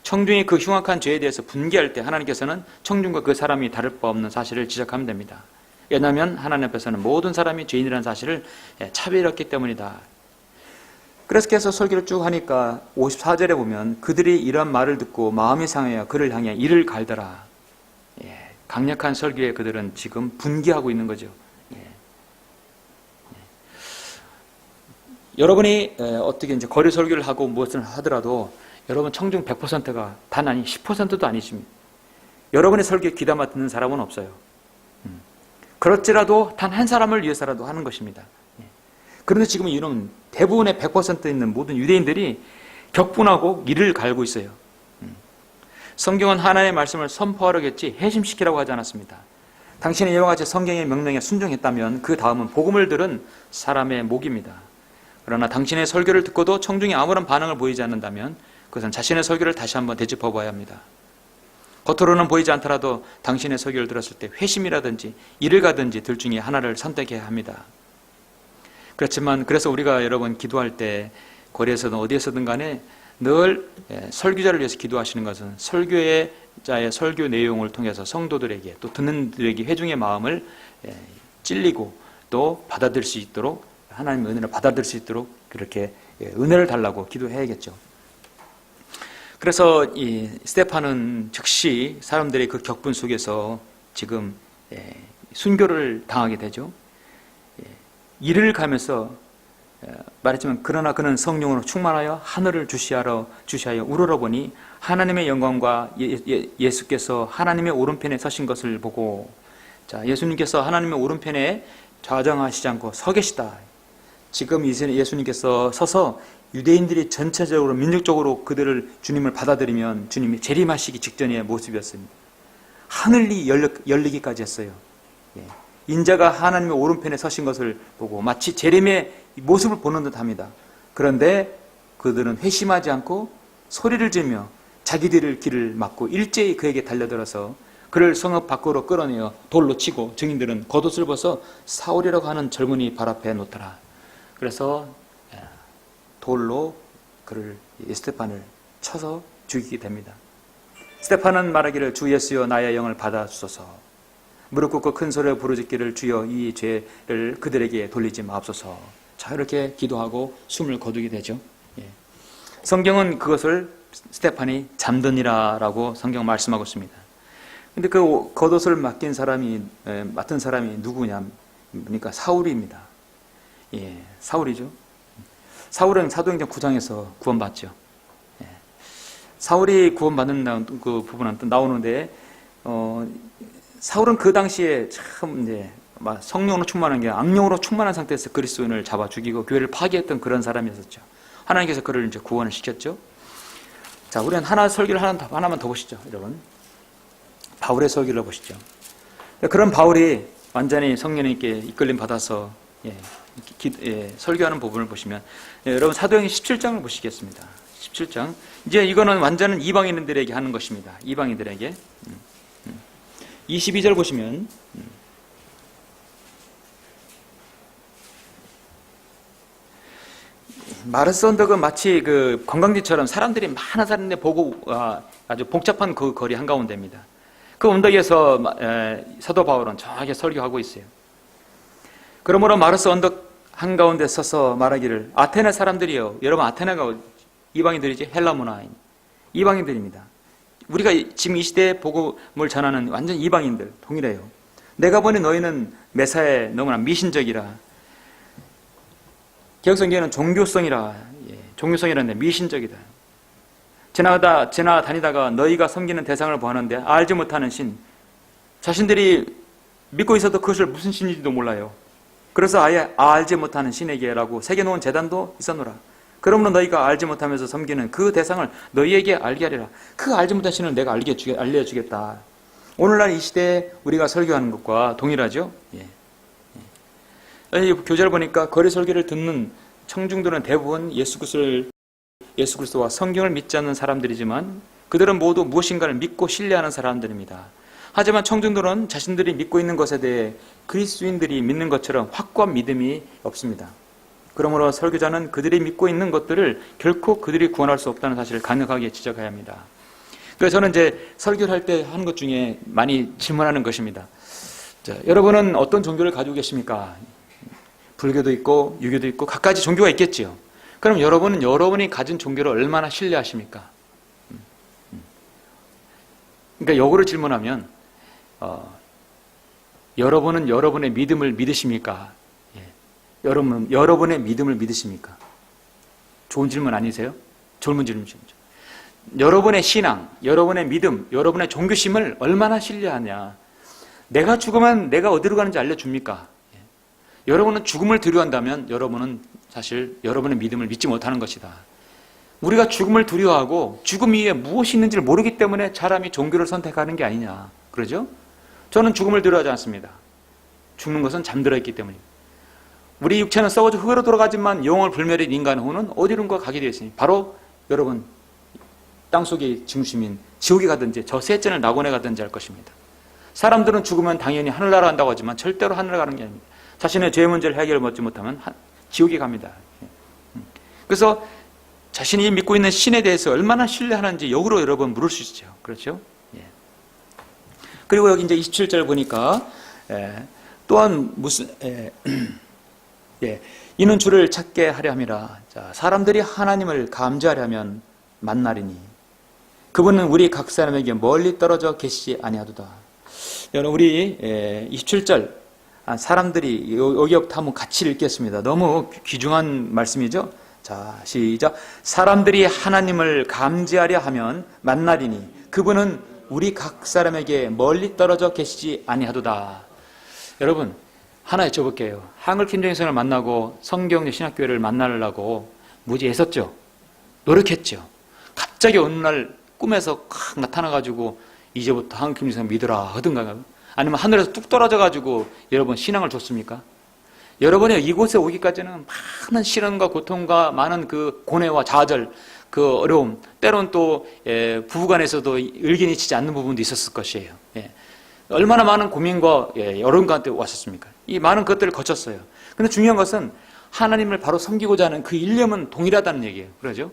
청중이 그 흉악한 죄에 대해서 분개할 때 하나님께서는 청중과 그 사람이 다를 바 없는 사실을 지적하면 됩니다. 왜냐하면 하나님 앞에서는 모든 사람이 죄인이라는 사실을 차별했기 때문이다. 그래서 계속 설교를 쭉 하니까 54절에 보면 그들이 이런 말을 듣고 마음이 상하여 그를 향해 이를 갈더라. 강력한 설교에 그들은 지금 분개하고 있는 거죠. 여러분이 어떻게 이제 거리 설교를 하고 무엇을 하더라도 여러분 청중 100%가 단 아니 10%도 아니십니다. 여러분의 설교에 귀담아 듣는 사람은 없어요. 그렇지라도 단 한 사람을 위해서라도 하는 것입니다. 그런데 지금 이런 대부분의 100% 있는 모든 유대인들이 격분하고 이를 갈고 있어요. 성경은 하나님의 말씀을 선포하라고 했지 해심시키라고 하지 않았습니다. 당신이 이와 같이 성경의 명령에 순종했다면 그 다음은 복음을 들은 사람의 목입니다. 그러나 당신의 설교를 듣고도 청중이 아무런 반응을 보이지 않는다면 그것은 자신의 설교를 다시 한번 되짚어 봐야 합니다. 겉으로는 보이지 않더라도 당신의 설교를 들었을 때 회심이라든지 이를 가든지 둘 중에 하나를 선택해야 합니다. 그렇지만 그래서 우리가 여러분 기도할 때 거리에서든 어디에서든 간에 늘 설교자를 위해서 기도하시는 것은 설교자의 설교 내용을 통해서 성도들에게 또 듣는 들에게 회중의 마음을 찔리고 또 받아들일 수 있도록 하나님의 은혜를 받아들일 수 있도록 그렇게 은혜를 달라고 기도해야겠죠. 그래서 이 스테판은 즉시 사람들의 그 격분 속에서 지금 순교를 당하게 되죠. 이를 가면서 말했지만 그러나 그는 성령으로 충만하여 하늘을 주시하여 우러러보니 하나님의 영광과 예수께서 하나님의 오른편에 서신 것을 보고, 자, 예수님께서 하나님의 오른편에 좌정하시지 않고 서 계시다. 지금 예수님께서 서서 유대인들이 전체적으로 민족적으로 그들을 주님을 받아들이면 주님이 재림하시기 직전의 모습이었습니다. 하늘이 열리기까지 했어요. 인자가 하나님의 오른편에 서신 것을 보고 마치 제림의 모습을 보는 듯합니다. 그런데 그들은 회심하지 않고 소리를 지르며 자기들의 길을 막고 일제히 그에게 달려들어서 그를 성읍 밖으로 끌어내어 돌로 치고 증인들은 겉옷을 벗어 사울이라고 하는 젊은이 발 앞에 놓더라. 그래서 돌로 그를 스테판을 쳐서 죽이게 됩니다. 스테판은 말하기를 주 예수여 나의 영을 받아주소서. 무릎 꿇고 큰 소리로 부르짖기를 주여 이 죄를 그들에게 돌리지 마옵소서. 자, 이렇게 기도하고 숨을 거두게 되죠. 성경은 그것을 스테판이 잠드니라라고 성경 말씀하고 있습니다. 근데 그 겉옷을 맡은 사람이 누구냐? 그러니까 사울입니다. 사울이죠. 사울은 사도행전 9장에서 구원받죠. 사울이 구원받는 그 부분은 또 나오는데, 사울은 그 당시에 참 이제 성령으로 충만한 게 악령으로 충만한 상태에서 그리스도인을 잡아 죽이고 교회를 파괴했던 그런 사람이었었죠. 하나님께서 그를 이제 구원을 시켰죠. 자, 우리는 설교를 하나만 더 보시죠, 여러분. 바울의 설교를 보시죠. 그런 바울이 완전히 성령님께 이끌림 받아서 설교하는 부분을 보시면, 여러분 사도행전 17장을 보시겠습니다. 17장. 이제 이거는 완전한 이방인들에게 하는 것입니다. 이방인들에게. 22절 보시면, 마르스 언덕은 마치 그 관광지처럼 사람들이 많은 사람들 보고 아주 복잡한 그 거리 한가운데입니다. 그 언덕에서 사도 바울은 저하게 설교하고 있어요. 그러므로 마르스 언덕 한가운데 서서 말하기를 아테네 사람들이요. 여러분 아테네가 이방인들이지, 헬라 문화인 이방인들입니다. 우리가 지금 이 시대에 복음을 전하는 완전 이방인들 동일해요. 내가 보니 너희는 매사에 너무나 미신적이라. 개혁성경에는 종교성이라는데 미신적이다. 지나다니다가 너희가 섬기는 대상을 보았는데 알지 못하는 신, 자신들이 믿고 있어도 그것을 무슨 신인지도 몰라요. 그래서 아예 알지 못하는 신에게라고 새겨놓은 제단도 있었노라. 그러므로 너희가 알지 못하면서 섬기는 그 대상을 너희에게 알게 하리라. 그 알지 못한 신을 내가 알려주겠다. 오늘날 이 시대에 우리가 설교하는 것과 동일하죠. 이 교재를 보니까 거리 설교를 듣는 청중들은 대부분 예수 그리스도와 성경을 믿지 않는 사람들이지만 그들은 모두 무엇인가를 믿고 신뢰하는 사람들입니다. 하지만 청중들은 자신들이 믿고 있는 것에 대해 그리스도인들이 믿는 것처럼 확고한 믿음이 없습니다. 그러므로 설교자는 그들이 믿고 있는 것들을 결코 그들이 구원할 수 없다는 사실을 강력하게 지적해야 합니다. 그래서 저는 이제 설교를 할 때 하는 것 중에 많이 질문하는 것입니다. 자, 여러분은 어떤 종교를 가지고 계십니까? 불교도 있고 유교도 있고 각가지 종교가 있겠지요. 그럼 여러분은 여러분이 가진 종교를 얼마나 신뢰하십니까? 그러니까 역으로 질문하면 여러분은 여러분의 믿음을 믿으십니까? 여러분은 여러분의 믿음을 믿으십니까? 좋은 질문 아니세요? 좋은 질문이죠. 여러분의 신앙, 여러분의 믿음, 여러분의 종교심을 얼마나 신뢰하냐? 내가 죽으면 내가 어디로 가는지 알려줍니까? 여러분은 죽음을 두려워한다면 여러분은 사실 여러분의 믿음을 믿지 못하는 것이다. 우리가 죽음을 두려워하고 죽음 이후에 무엇이 있는지를 모르기 때문에 사람이 종교를 선택하는 게 아니냐. 그러죠? 저는 죽음을 두려워하지 않습니다. 죽는 것은 잠들어 있기 때문입니다. 우리 육체는 썩어져 흙으로 돌아가지만 영을 불멸인 인간의 혼은 어디론가 가게 되어 있으니 바로 여러분 땅속의 중심인 지옥에 가든지 저 셋째는 낙원에 가든지 할 것입니다. 사람들은 죽으면 당연히 하늘나라 간다고 하지만 절대로 하늘 가는 게 아닙니다. 자신의 죄 문제를 해결을 받지 못하면 지옥에 갑니다. 그래서 자신이 믿고 있는 신에 대해서 얼마나 신뢰하는지 역으로 여러분 물을 수 있죠. 그렇죠? 그리고 여기 이제 27절 보니까 또한 무슨 이는 주를 찾게 하려 함이라. 자, 사람들이 하나님을 감지하려면 만나리니 그분은 우리 각 사람에게 멀리 떨어져 계시지 아니하도다. 여러분 우리 27절 사람들이 여기부터 한번 같이 읽겠습니다. 너무 귀중한 말씀이죠. 자, 시작. 사람들이 하나님을 감지하려 하면 만나리니 그분은 우리 각 사람에게 멀리 떨어져 계시지 아니하도다. 여러분 하나 여쭤볼게요. 한글 김정일선을 만나고 성경대 신학교회를 만나려고 무지 애썼죠? 노력했죠? 갑자기 어느 날 꿈에서 확 나타나가지고 이제부터 한글 김정일선 믿으라 하던가 아니면 하늘에서 뚝 떨어져가지고 여러분 신앙을 줬습니까? 여러분이 이곳에 오기까지는 많은 시련과 고통과 많은 그 고뇌와 좌절, 그 어려움, 때론 또 부부간에서도 의견이 치지 않는 부분도 있었을 것이에요. 얼마나 많은 고민과 어려움 가운데 왔었습니까? 이 많은 것들을 거쳤어요. 근데 중요한 것은 하나님을 바로 섬기고자 하는 그 일념은 동일하다는 얘기예요. 그러죠?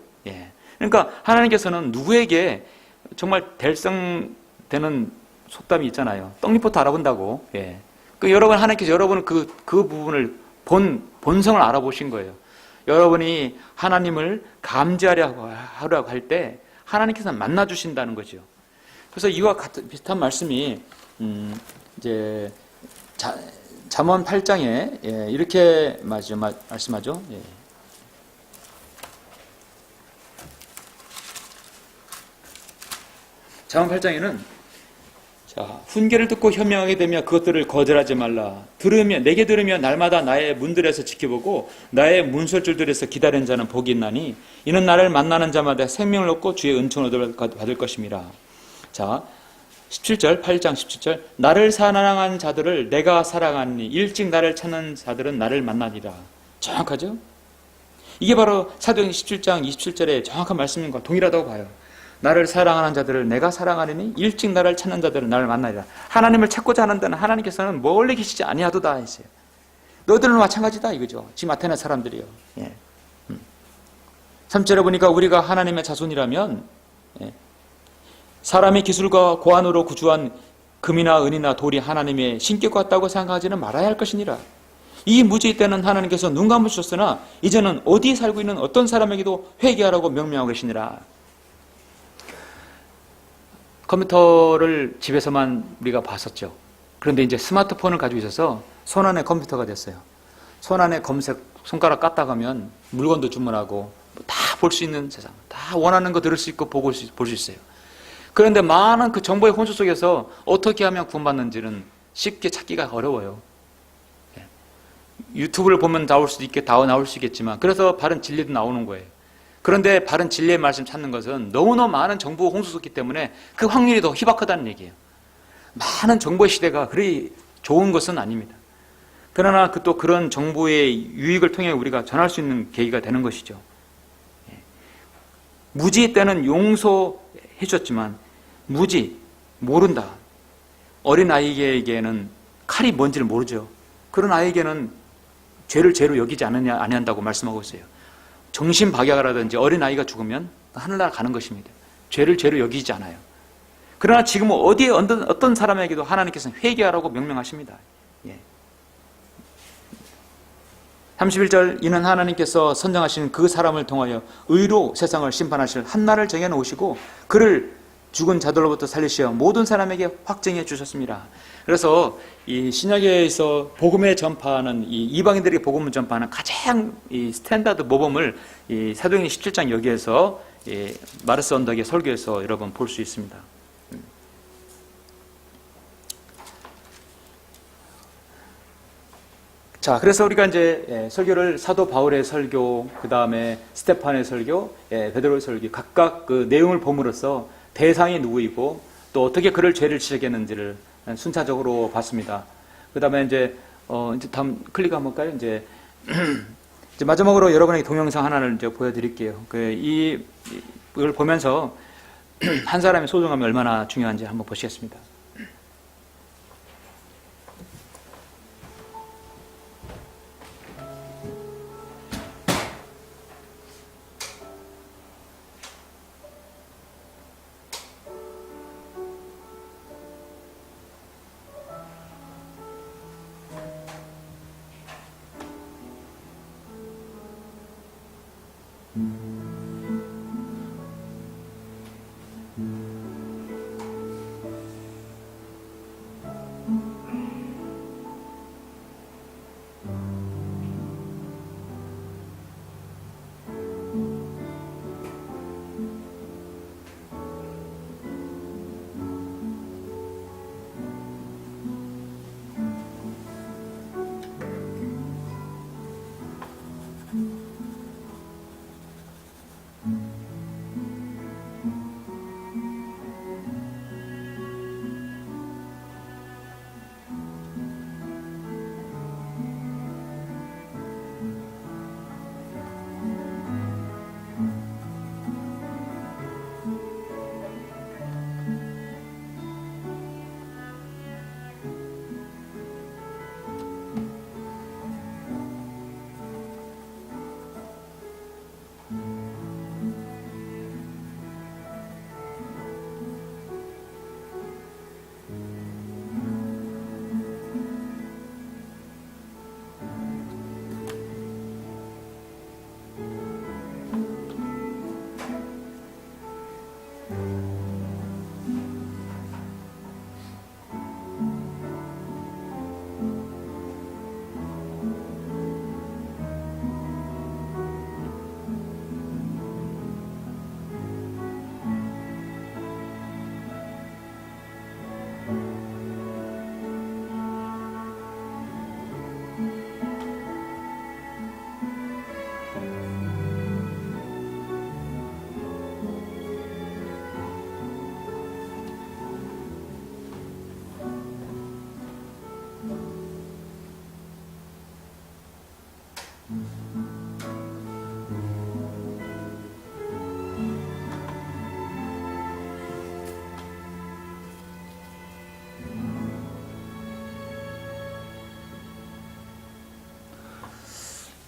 그러니까 하나님께서는 누구에게 정말 달성되는 속담이 있잖아요. 떡잎부터 알아본다고. 그 여러분, 하나님께서 여러분은 그 부분을 본성을 알아보신 거예요. 여러분이 하나님을 감지하려고 할 때 하나님께서 만나주신다는 거죠. 그래서 이와 같은 비슷한 말씀이 이제 잠언 8장에 이렇게 말씀하죠. 잠언 8장에는 훈계를 듣고 현명하게 되며 그것들을 거절하지 말라. 내게 들으며 날마다 나의 문들에서 지켜보고 나의 문설줄들에서 기다리는 자는 복이 있나니 이는 나를 만나는 자마다 생명을 얻고 주의 은총을 받을 것임이라. 자, 17절, 8장 17절. 나를 사랑한 자들을 내가 사랑하니 일찍 나를 찾는 자들은 나를 만나리라. 정확하죠? 이게 바로 사도행 17장 27절의 정확한 말씀과 동일하다고 봐요. 나를 사랑하는 자들을 내가 사랑하리니 일찍 나를 찾는 자들은 나를 만나리라. 하나님을 찾고자 하는 데는 하나님께서는 멀리 계시지 아니하도다 했어요. 너희들은 마찬가지다 이거죠. 지금 아테네 사람들이요. 3절에 보니까 우리가 하나님의 자손이라면 사람의 기술과 고안으로 구주한 금이나 은이나 돌이 하나님의 신격 같다고 생각하지는 말아야 할 것이니라. 이 무지의 때는 하나님께서 눈 감으셨으나 이제는 어디에 살고 있는 어떤 사람에게도 회개하라고 명령하고 계시니라. 컴퓨터를 집에서만 우리가 봤었죠. 그런데 이제 스마트폰을 가지고 있어서 손안에 컴퓨터가 됐어요. 손안에 검색, 손가락 까딱 하면 물건도 주문하고 다 볼 수 있는 세상, 다 원하는 거 들을 수 있고 볼 수 있어요. 그런데 많은 그 정보의 혼수 속에서 어떻게 하면 구원받는지는 쉽게 찾기가 어려워요. 유튜브를 보면 나올 수도 나올 수 있겠지만, 그래서 바른 진리도 나오는 거예요. 그런데 바른 진리의 말씀 찾는 것은 너무너무 많은 정보 홍수 속이기 때문에 그 확률이 더 희박하다는 얘기예요. 많은 정보의 시대가 그리 좋은 것은 아닙니다. 그러나 또 그런 정보의 유익을 통해 우리가 전할 수 있는 계기가 되는 것이죠. 무지 때는 용서해 주셨지만 무지, 모른다. 어린 아이에게는 칼이 뭔지를 모르죠. 그런 아이에게는 죄를 죄로 여기지 아니한다고 말씀하고 있어요. 정신박약이라든지 어린아이가 죽으면 하늘나라 가는 것입니다. 죄를 죄로 여기지 않아요. 그러나 지금은 어디에 어떤 사람에게도 하나님께서는 회개하라고 명령하십니다. 31절 이는 하나님께서 선정하신 그 사람을 통하여 의로 세상을 심판하실 한날을 정해놓으시고 그를 죽은 자들로부터 살리시어 모든 사람에게 확증해 주셨습니다. 그래서 이 신약에서 복음의 전파하는 이 이방인들에게 복음을 전파하는 가장 이 스탠다드 모범을 이 사도행전 17장 여기에서 이 마르스 언덕의 설교에서 여러분 볼 수 있습니다. 자, 그래서 우리가 이제 설교를 사도 바울의 설교, 그 다음에 스테판의 설교, 베드로의 설교 각각 그 내용을 봄으로써 대상이 누구이고 또 어떻게 그를 죄를 지적했는지를 순차적으로 봤습니다. 그 다음에 이제 다음 클릭 한번 볼까요? 이제 마지막으로 여러분에게 동영상 하나를 이제 보여드릴게요. 이걸 보면서 한 사람의 소중함이 얼마나 중요한지 한번 보시겠습니다.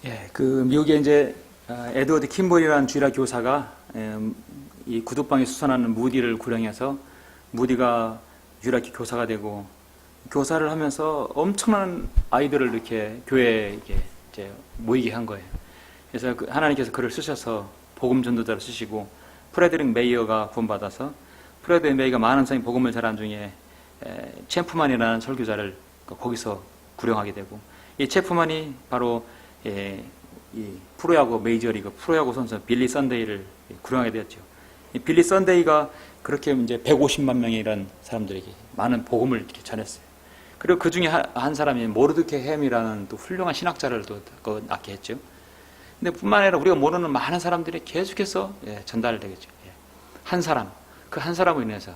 예, 그 미국에 이제 에드워드 킴볼이라는 주일학 교사가 이 구두방에 수선하는 무디를 구령해서 무디가 주일학교 교사가 되고 교사를 하면서 엄청난 아이들을 이렇게 교회에 이제 모이게 한 거예요. 그래서 하나님께서 그를 쓰셔서 복음 전도자를 쓰시고 프레드릭 메이어가 구원받아서 프레드릭 메이어가 많은 사람이 복음을 전한 중에 체프만이라는 설교자를 거기서 구령하게 되고 이 체프만이 바로 이 프로야구 메이저리그 프로야구 선수 빌리 선데이를 구령하게 되었죠. 이 빌리 선데이가 그렇게 이제 150만 명이라는 사람들에게 많은 복음을 이렇게 전했어요. 그리고 그 중에 한 사람이 모르드케 햄이라는 또 훌륭한 신학자를 또 낳게 했죠. 근데 뿐만 아니라 우리가 모르는 많은 사람들이 계속해서 전달되겠죠. 한 사람, 그 한 사람으로 인해서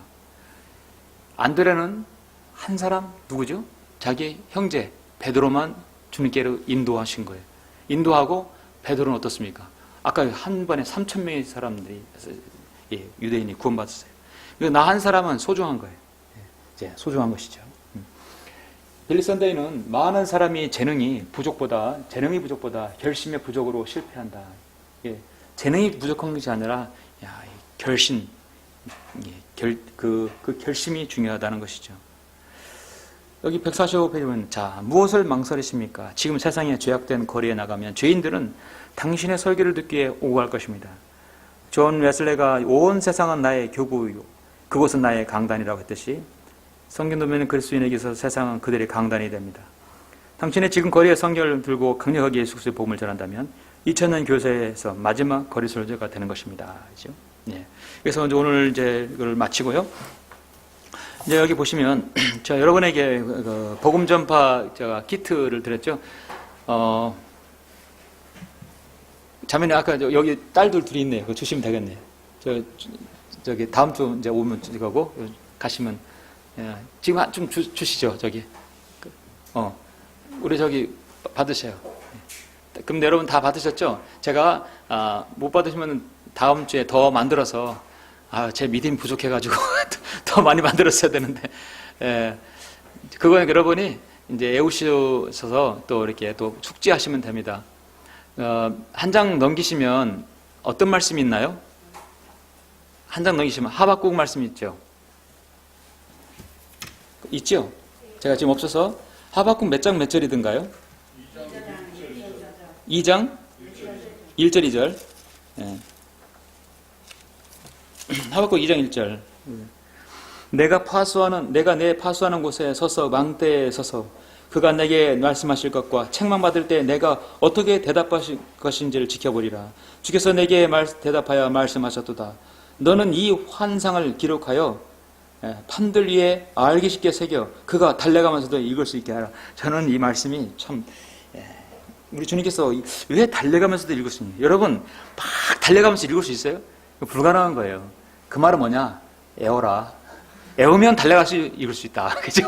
안드레는 한 사람 누구죠? 자기 형제 베드로만 주님께로 인도하신 거예요. 인도하고 베드로는 어떻습니까? 아까 한 번에 3천 명의 사람들이 유대인이 구원받았어요. 나 한 사람은 소중한 거예요. 이제 소중한 것이죠. 빌리 선데이는 많은 사람이 재능이 부족보다 결심의 부족으로 실패한다. 재능이 부족한 것이 아니라 결심, 그 결심이 중요하다는 것이죠. 여기 145페이지 보면 자, 무엇을 망설이십니까? 지금 세상에 죄악된 거리에 나가면 죄인들은 당신의 설교를 듣기에 오고 갈 것입니다. 존 웨슬레가 온 세상은 나의 교구요 그곳은 나의 강단이라고 했듯이 성경 도면 그리스도인에게서 세상은 그들의 강단이 됩니다. 당신의 지금 거리에 성경을 들고 강력하게 예수 그리스도의 복음을 전한다면 2000년 교세에서 마지막 거리 설교가 되는 것입니다. 그렇죠? 예. 그래서 오늘 이제 이걸 마치고요. 이제 여기 보시면 제가 여러분에게 복음 전파 제가 키트를 드렸죠. 자매님 아까 여기 딸들 둘이 있네요. 그거 주시면 되겠네요. 저기 다음 주 이제 오면 이거고 가시면 지금 좀 주시죠. 저기 우리 저기 받으세요. 그럼 여러분 다 받으셨죠? 제가 못 받으시면 다음 주에 더 만들어서 제 믿음이 부족해가지고 더 많이 만들었어야 되는데 그건 여러분이 이제 애우셔서 또 이렇게 또 축지하시면 됩니다. 한 장 넘기시면 어떤 말씀이 있나요? 한 장 넘기시면 하박국 말씀이 있죠. 있죠? 제가 지금 없어서 하박국 몇 장 몇 절이든가요? 2장 1절 2절. 하박국 2장 1절. 내가 내 파수하는 곳에 서서 망대에 서서 그가 내게 말씀하실 것과 책망받을 때 내가 어떻게 대답하실 것인지를 지켜보리라. 주께서 내게 대답하여 말씀하셨도다. 너는 이 환상을 기록하여 판들 위에 알기 쉽게 새겨 그가 달려가면서도 읽을 수 있게 하라. 저는 이 말씀이 참 우리 주님께서 왜 달려가면서도 읽을 수 있냐. 여러분 막 달려가면서 읽을 수 있어요? 불가능한 거예요. 그 말은 뭐냐? 애워라. 애우면 달려가서 읽을 수 있다. 그죠?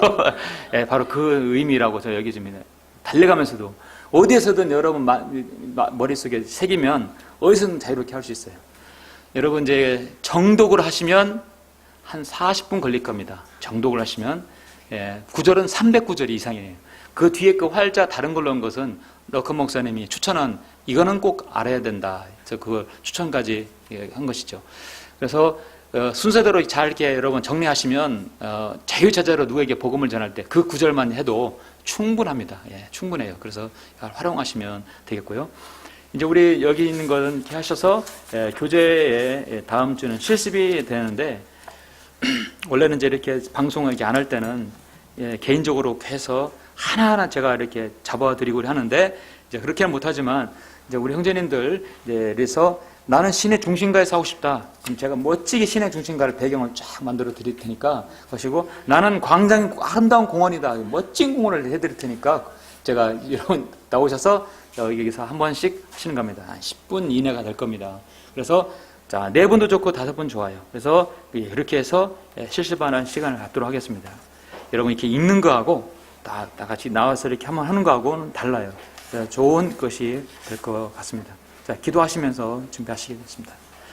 바로 그 의미라고 저 여기집니다. 달려가면서도 어디에서든 여러분 머릿속에 새기면 어디서든 자유롭게 할 수 있어요. 여러분 이제 정독을 하시면 한 40분 걸릴 겁니다. 정독을 하시면 9절은 300구절 이상이에요. 그 뒤에 그 활자 다른 걸로 한 것은 러커 목사님이 추천한 이거는 꼭 알아야 된다. 그래서 그걸 추천까지 한 것이죠. 그래서 순서대로 잘 이렇게 여러분 정리하시면 자유자재로 누구에게 복음을 전할 때 그 구절만 해도 충분합니다. 충분해요. 그래서 활용하시면 되겠고요. 이제 우리 여기 있는 거는 이렇게 하셔서 교재에 다음 주는 실습이 되는데 원래는 이제 이렇게 방송을 이렇게 안 할 때는 개인적으로 해서 하나하나 제가 이렇게 잡아드리고 하는데 이제 그렇게는 못하지만 이제 우리 형제님들 그래서 나는 시내 중심가에서 하고 싶다. 그럼 제가 멋지게 시내 중심가를 배경을 쫙 만들어 드릴 테니까 그러시고 나는 광장이 아름다운 공원이다. 멋진 공원을 해드릴 테니까 제가 여러분 나오셔서 여기서 한 번씩 하시는 겁니다. 한 10분 이내가 될 겁니다. 그래서 자, 4분도 좋고 5분 좋아요. 그래서 이렇게 해서 실습하는 시간을 갖도록 하겠습니다. 여러분 이렇게 읽는 거하고 다 같이 나와서 이렇게 한번 하는 거하고는 달라요. 좋은 것이 될 것 같습니다. 자, 기도하시면서 준비하시겠습니다.